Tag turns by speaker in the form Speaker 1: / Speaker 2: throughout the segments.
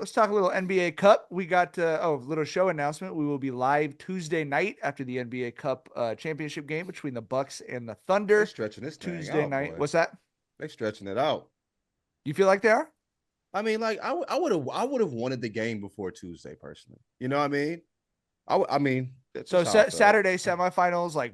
Speaker 1: let's talk a little NBA Cup. We got little show announcement. We will be live Tuesday night after the NBA Cup championship game between the Bucks and the
Speaker 2: They
Speaker 1: Thunder.
Speaker 2: stretching this thing
Speaker 1: Tuesday
Speaker 2: out,
Speaker 1: night.
Speaker 2: boy.
Speaker 1: What's that?
Speaker 2: They stretching it out.
Speaker 1: You feel like they are?
Speaker 2: I mean, like I would have wanted the game before Tuesday personally. You know what I mean? I mean, that's
Speaker 1: So
Speaker 2: just how I felt.
Speaker 1: Saturday semifinals like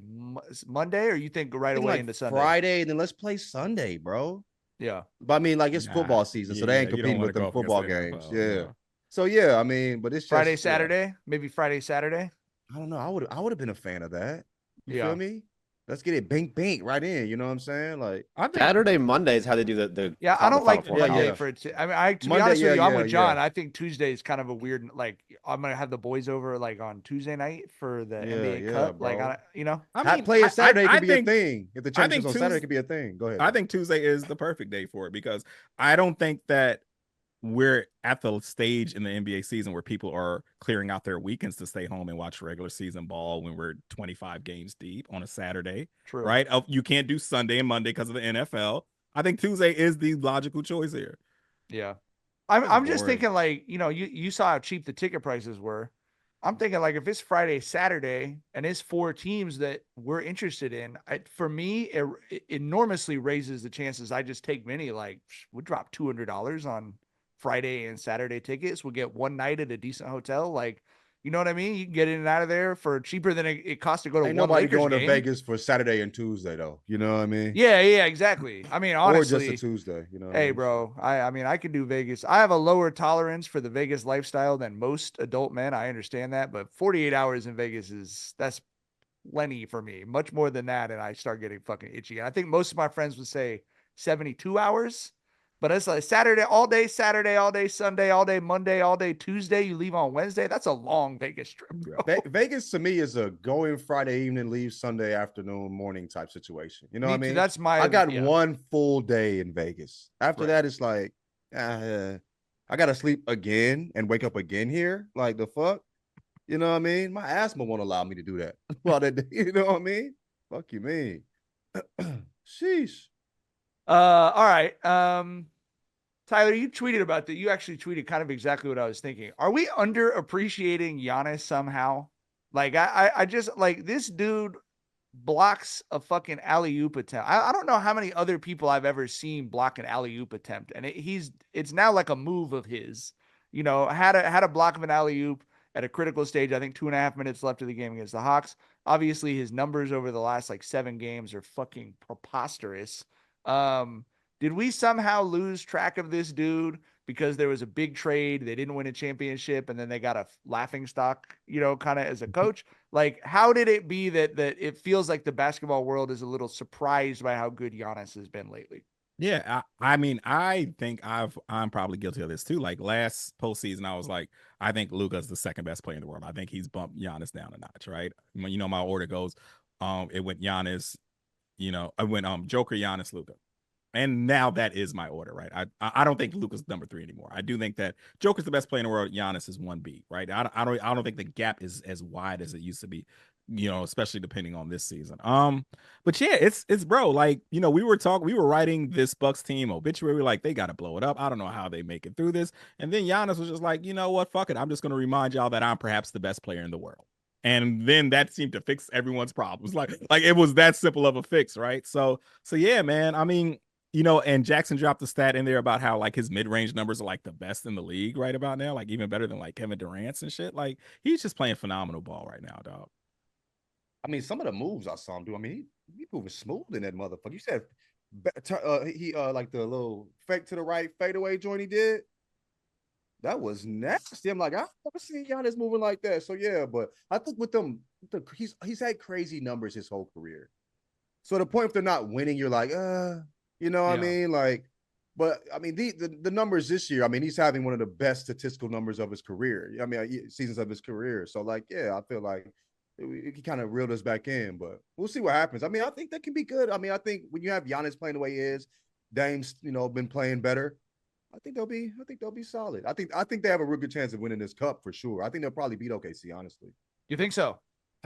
Speaker 1: Monday, or you think right
Speaker 2: I think
Speaker 1: away
Speaker 2: like
Speaker 1: into Sunday?
Speaker 2: Friday, and then let's play Sunday, bro.
Speaker 1: Yeah.
Speaker 2: But I mean, like it's
Speaker 3: Nah,
Speaker 2: football season, so they
Speaker 3: yeah,
Speaker 2: ain't
Speaker 3: you don't
Speaker 2: competing
Speaker 3: want to
Speaker 2: with
Speaker 3: go
Speaker 2: them
Speaker 3: up against the
Speaker 2: football games.
Speaker 3: NFL.
Speaker 2: Yeah.
Speaker 3: No.
Speaker 2: So yeah, I mean, but it's
Speaker 1: Friday,
Speaker 2: just yeah.
Speaker 1: Saturday, maybe Friday, Saturday.
Speaker 2: I don't know. I would have been a fan of that. You feel
Speaker 1: Yeah.
Speaker 2: me? Let's get it bink bink right in. You know what I'm saying? Like
Speaker 3: I think
Speaker 4: Saturday, Monday is how they do
Speaker 1: Yeah, I
Speaker 4: the
Speaker 1: don't
Speaker 4: Final
Speaker 1: like
Speaker 4: Four
Speaker 2: yeah,
Speaker 1: Monday
Speaker 2: yeah.
Speaker 4: count.
Speaker 1: for it. I mean, to be
Speaker 2: Monday,
Speaker 1: honest with
Speaker 2: yeah,
Speaker 1: you, I'm
Speaker 2: yeah,
Speaker 1: with John.
Speaker 2: yeah,
Speaker 1: I think Tuesday is kind of a weird. Like, I'm gonna have the boys over like on Tuesday night for the
Speaker 2: yeah,
Speaker 1: NBA
Speaker 2: yeah,
Speaker 1: Cup. Like,
Speaker 2: bro.
Speaker 3: I
Speaker 2: Hot
Speaker 3: mean
Speaker 2: play it Saturday
Speaker 3: I
Speaker 2: could be a
Speaker 3: think
Speaker 2: thing. If the
Speaker 3: I
Speaker 2: championships
Speaker 3: think
Speaker 2: on Saturday, it
Speaker 3: Tuesday
Speaker 2: could be a thing. Go ahead,
Speaker 3: I
Speaker 2: bro.
Speaker 3: think Tuesday is the perfect day for it because I don't think that we're at the stage in the NBA season where people are clearing out their weekends to stay home and watch regular season ball when we're 25 games deep on a Saturday,
Speaker 1: True.
Speaker 3: right? You can't do Sunday and Monday because of the NFL. I think Tuesday is the logical choice here.
Speaker 1: Yeah. I'm
Speaker 2: It's
Speaker 1: I'm just
Speaker 2: boring.
Speaker 1: thinking like, you saw how cheap the ticket prices were. I'm thinking like if it's Friday, Saturday, and it's four teams that we're interested in, for me, it enormously raises the chances. I just take many. Like we'll drop $200 on Friday and Saturday tickets. We'll get one night at a decent hotel. Like, you know what I mean? You can get in and out of there for cheaper than it costs to go to
Speaker 2: Ain't
Speaker 1: one
Speaker 2: nobody
Speaker 1: Lakers
Speaker 2: going to
Speaker 1: game.
Speaker 2: Vegas for Saturday and Tuesday though. You know what I mean?
Speaker 1: Yeah, exactly. I mean,
Speaker 2: Or just a
Speaker 1: honestly,
Speaker 2: Tuesday. You know what I
Speaker 1: hey,
Speaker 2: mean? So
Speaker 1: bro, I mean, I could do Vegas. I have a lower tolerance for the Vegas lifestyle than most adult men. I understand that, but 48 hours in Vegas that's plenty for me. Much more than that, and I start getting fucking itchy. And I think most of my friends would say 72 hours, but it's like Saturday, all day Sunday, all day Monday, all day Tuesday. You leave on Wednesday. That's a long Vegas trip, bro.
Speaker 2: Vegas to me is a go in Friday evening, leave Sunday afternoon, morning type situation. You know what I
Speaker 1: Me too.
Speaker 2: mean?
Speaker 1: That's my
Speaker 2: I got
Speaker 1: yeah.
Speaker 2: one full day in Vegas. After
Speaker 1: Right.
Speaker 2: that, it's like, I gotta sleep again and wake up again here. Like the fuck? You know what I mean? My asthma won't allow me to do that. Well, you know what I mean? Fuck you mean? Sheesh.
Speaker 1: All right. Tyler, you tweeted about that. You actually tweeted kind of exactly what I was thinking. Are we underappreciating Giannis somehow? Like I just like this dude blocks a fucking alley oop attempt. I don't know how many other people I've ever seen block an alley oop attempt, and it's now like a move of his. Had a block of an alley oop at a critical stage. I think 2.5 minutes left of the game against the Hawks. Obviously, his numbers over the last like 7 games are fucking preposterous. Um, did we somehow lose track of this dude because there was a big trade? They didn't win a championship, and then they got a laughing stock, kind of as a coach. Like, how did it be that it feels like the basketball world is a little surprised by how good Giannis has been lately?
Speaker 3: Yeah, I mean, I think I'm probably guilty of this too. Like last postseason, I was like, I think Luka's the second best player in the world. I think he's bumped Giannis down a notch, right? My order goes, it went Giannis, I went Joker, Giannis, Luka. And now that is my order, right? I don't think Luka's number 3 anymore. I do think that Joker's the best player in the world. Giannis is 1B, right? I don't think the gap is as wide as it used to be, especially depending on this season. But yeah, it's bro, like we were writing this Bucks team obituary, like they got to blow it up. I don't know how they make it through this. And then Giannis was just like, you know what, fuck it, I'm just gonna remind y'all that I'm perhaps the best player in the world. And then that seemed to fix everyone's problems. Like it was that simple of a fix, right? So yeah, man. I mean, and Jackson dropped the stat in there about how like his mid-range numbers are like the best in the league right about now, like even better than like Kevin Durant's and shit. Like he's just playing phenomenal ball right now, dog.
Speaker 2: I mean, some of the moves I saw him do. I mean, he moving smooth in that motherfucker. You said he like the little fake to the right fadeaway joint he did. That was nasty. I'm like, I've never seen Giannis moving like that. So yeah, but I think with them, he's had crazy numbers his whole career. So the point if they're not winning, you're like, you know what I
Speaker 1: Yeah.
Speaker 2: mean? Like, but I mean, the numbers this year, I mean, he's having one of the best statistical numbers of his career. I mean, seasons of his career. So like, yeah, I feel like he kind of reeled us back in, but we'll see what happens. I mean, I think that can be good. I mean, I think when you have Giannis playing the way he is, Dame's been playing better. I think they'll be solid. I think they have a real good chance of winning this cup for sure. I think they'll probably beat OKC, honestly.
Speaker 1: You think so?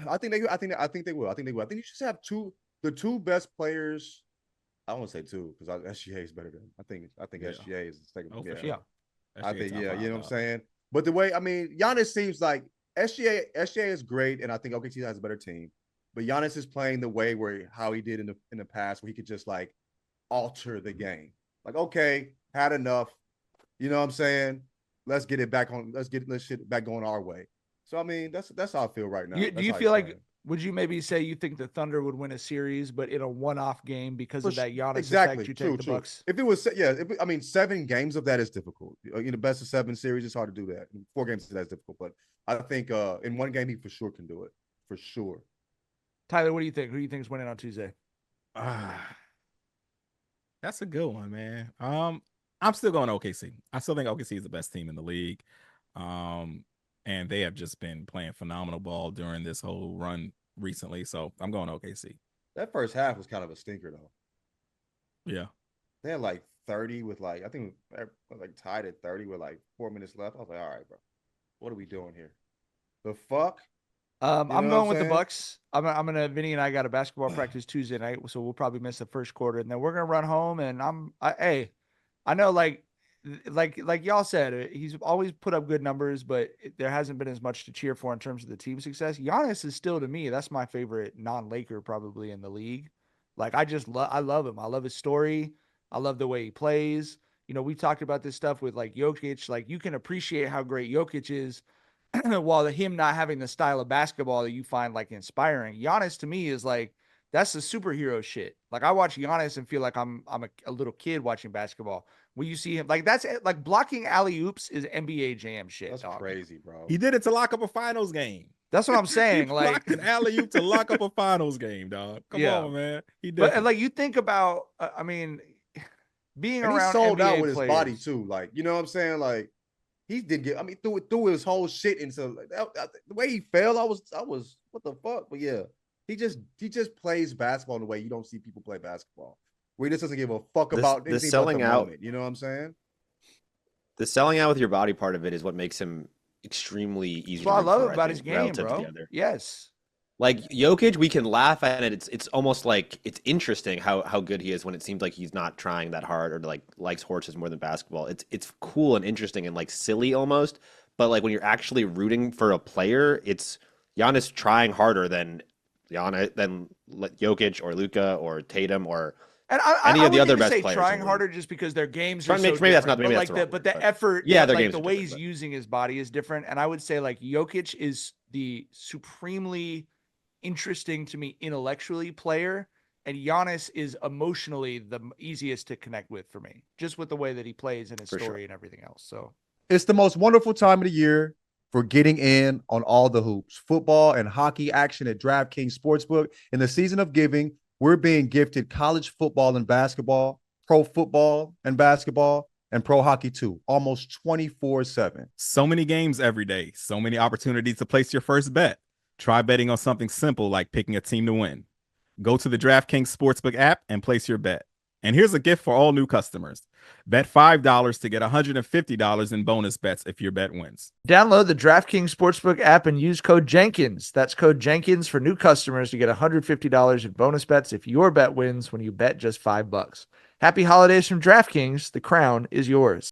Speaker 2: I think they will. I think you should have the two best players. I won't say two because SGA is better than I think
Speaker 3: Yeah.
Speaker 2: SGA is the second.
Speaker 3: Oh, for
Speaker 2: Yeah.
Speaker 3: sure.
Speaker 1: Yeah.
Speaker 2: I
Speaker 3: SGA
Speaker 2: think,
Speaker 3: top
Speaker 2: yeah, you
Speaker 3: five,
Speaker 2: know what I'm
Speaker 3: dog.
Speaker 2: saying? But the way, I mean, Giannis seems like SGA is great, and I think OKC has a better team. But Giannis is playing the way where how he did in the past, where he could just like alter the game. Like, okay, had enough. You know what I'm saying? Let's get it back on. Let's get this shit back going our way. So I mean, that's how I feel right now.
Speaker 1: Do
Speaker 2: That's
Speaker 1: you
Speaker 2: how he's
Speaker 1: feel like,
Speaker 2: playing.
Speaker 1: would you maybe say you think the Thunder would win a series, but in a one-off game because of that Giannis effect,
Speaker 2: Exactly.
Speaker 1: you take
Speaker 2: True,
Speaker 1: the
Speaker 2: true.
Speaker 1: Bucks?
Speaker 2: If it was, yeah, I mean, 7 games of that is difficult. In the best of 7 series, it's hard to do that. 4 games that's difficult, but I think in one game he for sure can do it. For sure.
Speaker 1: Tyler, what do you think? Who do you think is winning on Tuesday?
Speaker 3: Ah, that's a good one, man. I'm still going OKC. I still think OKC is the best team in the league. Um, and they have just been playing phenomenal ball during this whole run recently. So I'm going OKC.
Speaker 2: That first half was kind of a stinker though.
Speaker 3: Yeah.
Speaker 2: They had like 30 with like I think like tied at 30 with like 4 minutes left. I was like, all right, bro, what are we doing here? The fuck? You know
Speaker 1: I'm
Speaker 2: what I'm
Speaker 1: going with the
Speaker 2: saying?
Speaker 1: Bucks. I'm gonna Vinny and I got a basketball practice Tuesday night, so we'll probably miss the first quarter, and then we're gonna run home. And hey, I know like y'all said, he's always put up good numbers, but there hasn't been as much to cheer for in terms of the team success. Giannis is still to me, that's my favorite non-Laker probably in the league. Like I love him. I love his story. I love the way he plays. You know, we talked about this stuff with like Jokic. Like you can appreciate how great Jokic is while him not having the style of basketball that you find like inspiring. Giannis to me is like that's the superhero shit. Like I watch Giannis and feel like I'm a little kid watching basketball. When you see him, like that's like blocking alley oops is NBA Jam shit,
Speaker 2: That's
Speaker 1: dog.
Speaker 2: crazy, bro.
Speaker 3: He did it to lock up a finals game.
Speaker 1: That's what I'm
Speaker 3: He
Speaker 1: saying. Like,
Speaker 3: blocked an alley oop to lock up a finals game, dog. Come
Speaker 1: yeah,
Speaker 3: on, man. He
Speaker 1: but
Speaker 3: different.
Speaker 1: like you think about, I mean, being
Speaker 2: And he
Speaker 1: around
Speaker 2: sold out
Speaker 1: NBA
Speaker 2: with his body
Speaker 1: players.
Speaker 2: too. Like, you know what I'm saying? Like, he did get. I mean, threw his whole shit into like, the way he fell. I was what the fuck? But yeah, he just plays basketball in the way you don't see people play basketball. Where he just doesn't give a fuck
Speaker 4: This
Speaker 2: about
Speaker 4: the
Speaker 2: anything but the
Speaker 4: selling out,
Speaker 2: moment. You know what I'm saying?
Speaker 4: the selling out with your body part of it is what makes him extremely
Speaker 1: That's
Speaker 4: easy
Speaker 1: what
Speaker 4: to
Speaker 1: I
Speaker 4: root
Speaker 1: love
Speaker 4: for, I
Speaker 1: about his
Speaker 4: think,
Speaker 1: game,
Speaker 4: relative to the
Speaker 1: bro.
Speaker 4: other.
Speaker 1: Yes.
Speaker 4: Like Jokic, we can laugh at it. It's almost like it's interesting how good he is when it seems like he's not trying that hard or like likes horses more than basketball. It's cool and interesting and like silly almost. But like when you're actually rooting for a player, it's Giannis trying harder than Jokic or Luka or Tatum or
Speaker 1: And
Speaker 4: any
Speaker 1: I
Speaker 4: of the
Speaker 1: wouldn't
Speaker 4: other
Speaker 1: even
Speaker 4: best
Speaker 1: say
Speaker 4: players in
Speaker 1: trying
Speaker 4: the league.
Speaker 1: harder just because their games are
Speaker 4: Trying
Speaker 1: so
Speaker 4: maybe that's not
Speaker 1: different. But
Speaker 4: maybe that's
Speaker 1: like
Speaker 4: the wrong
Speaker 1: but
Speaker 4: word.
Speaker 1: the
Speaker 4: But
Speaker 1: effort,
Speaker 4: yeah, their
Speaker 1: like
Speaker 4: games
Speaker 1: the
Speaker 4: are
Speaker 1: way
Speaker 4: different.
Speaker 1: he's
Speaker 4: But
Speaker 1: using his body is different. And I would say like Jokic is the supremely interesting to me intellectually player, and Giannis is emotionally the easiest to connect with for me, just with the way that he plays and his
Speaker 4: for sure.
Speaker 1: story and everything else. So
Speaker 2: It's the most wonderful time of the year for getting in on all the hoops, football and hockey action at DraftKings Sportsbook. In the season of giving, we're being gifted college football and basketball, pro football and basketball, and pro hockey too, almost 24/7.
Speaker 3: So many games every day, so many opportunities to place your first bet. Try betting on something simple like picking a team to win. Go to the DraftKings Sportsbook app and place your bet. And here's a gift for all new customers. Bet $5 to get $150 in bonus bets if your bet wins.
Speaker 1: download the DraftKings Sportsbook app and use code Jenkins. That's code Jenkins for new customers to get $150 in bonus bets if your bet wins when you bet just $5. Happy holidays from DraftKings. The crown is yours.